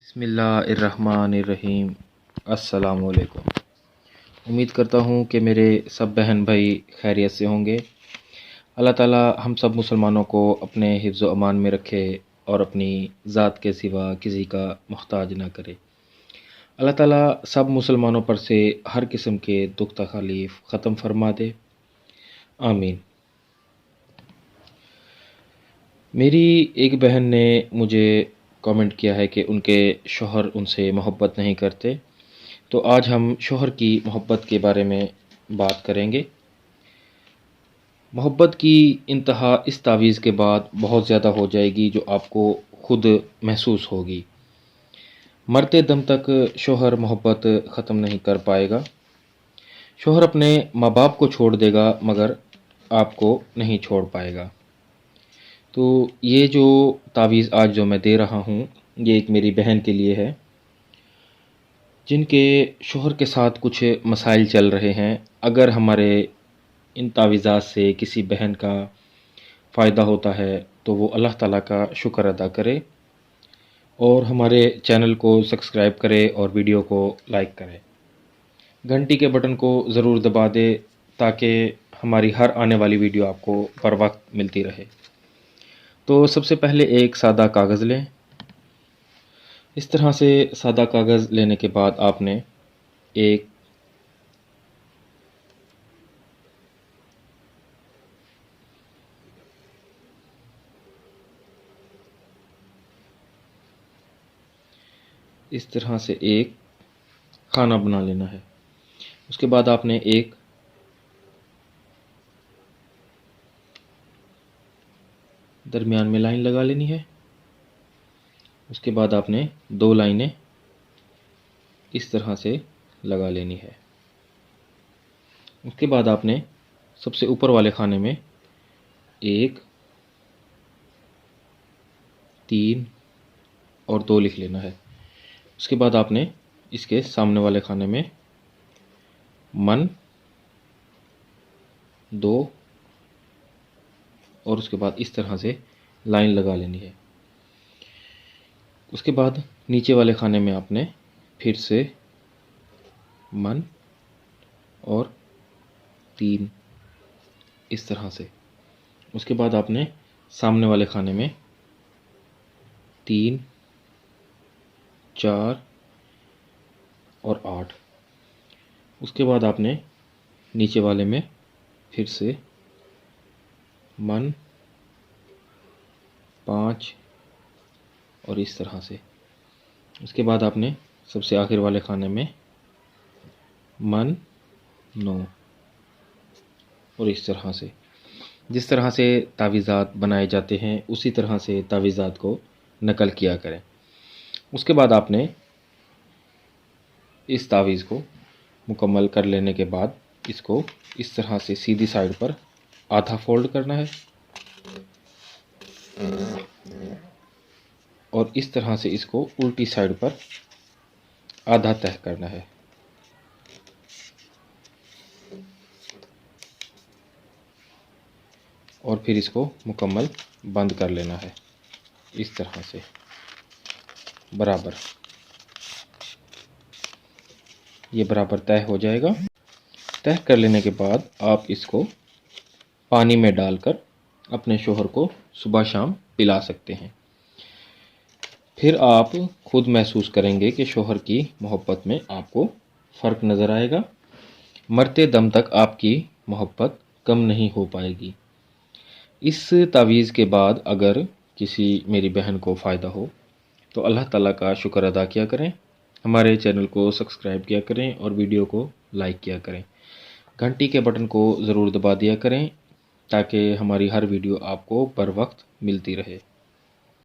बिस्मिल्लाहिर्रहमानिर्रहीम। अस्सलामुअलैकुम। उम्मीद करता हूँ कि मेरे सब बहन भाई खैरियत से होंगे। अल्लाह ताला हम सब मुसलमानों को अपने हिफ्ज़ व अमान में रखे और अपनी ज़ात के सिवा किसी का मुहताज ना करे। अल्लाह ताला सब मुसलमानों पर से हर किस्म के दुख तकलीफ़ ख़त्म फरमा दे, आमीन। मेरी एक बहन ने मुझे कमेंट किया है कि उनके शौहर उनसे मोहब्बत नहीं करते, तो आज हम शौहर की मोहब्बत के बारे में बात करेंगे। मोहब्बत की इंतहा इस तावीज़ के बाद बहुत ज़्यादा हो जाएगी जो आपको खुद महसूस होगी। मरते दम तक शौहर मोहब्बत ख़त्म नहीं कर पाएगा। शौहर अपने माँ बाप को छोड़ देगा मगर आपको नहीं छोड़ पाएगा। तो ये जो तावीज़ आज जो मैं दे रहा हूँ, ये एक मेरी बहन के लिए है जिनके शौहर के साथ कुछ मसाइल चल रहे हैं। अगर हमारे इन तावीज़ात से किसी बहन का फ़ायदा होता है तो वो अल्लाह ताला का शुक्र अदा करे और हमारे चैनल को सब्सक्राइब करे और वीडियो को लाइक करें। घंटी के बटन को ज़रूर दबा दें ताकि हमारी हर आने वाली वीडियो आपको बर वक्त मिलती रहे। तो सबसे पहले एक सादा कागज़ लें। इस तरह से सादा कागज़ लेने के बाद आपने एक इस तरह से एक खाना बना लेना है। उसके बाद आपने एक दरमियान में लाइन लगा लेनी है। उसके बाद आपने दो लाइनें इस तरह से लगा लेनी है। उसके बाद आपने सबसे ऊपर वाले खाने में 1, 3 और 2 लिख लेना है। उसके बाद आपने इसके सामने वाले खाने में मन 2 और उसके बाद इस तरह से लाइन लगा लेनी है। उसके बाद नीचे वाले खाने में आपने फिर से मन और 3 इस तरह से। उसके बाद आपने सामने वाले खाने में 3, 4 और 8। उसके बाद आपने नीचे वाले में फिर से मन 5 और इस तरह से। उसके बाद आपने सबसे आखिर वाले खाने में मन 9 और इस तरह से। जिस तरह से तावीज़ात बनाए जाते हैं उसी तरह से तावीज़ात को नकल किया करें। उसके बाद आपने इस तावीज़ को मुकम्मल कर लेने के बाद इसको इस तरह से सीधी साइड पर आधा फोल्ड करना है और इस तरह से इसको उल्टी साइड पर आधा तह करना है। और फिर इसको मुकम्मल बंद कर लेना है इस तरह से बराबर। ये बराबर तय हो जाएगा। तय कर लेने के बाद आप इसको पानी में डालकर अपने शौहर को सुबह शाम पिला सकते हैं। फिर आप खुद महसूस करेंगे कि शौहर की मोहब्बत में आपको फ़र्क नज़र आएगा। मरते दम तक आपकी मोहब्बत कम नहीं हो पाएगी। इस तावीज़ के बाद अगर किसी मेरी बहन को फ़ायदा हो तो अल्लाह ताला का शुक्र अदा किया करें, हमारे चैनल को सब्सक्राइब किया करें और वीडियो को लाइक किया करें। घंटी के बटन को ज़रूर दबा दिया करें ताकि हमारी हर वीडियो आपको बर वक्त मिलती रहे।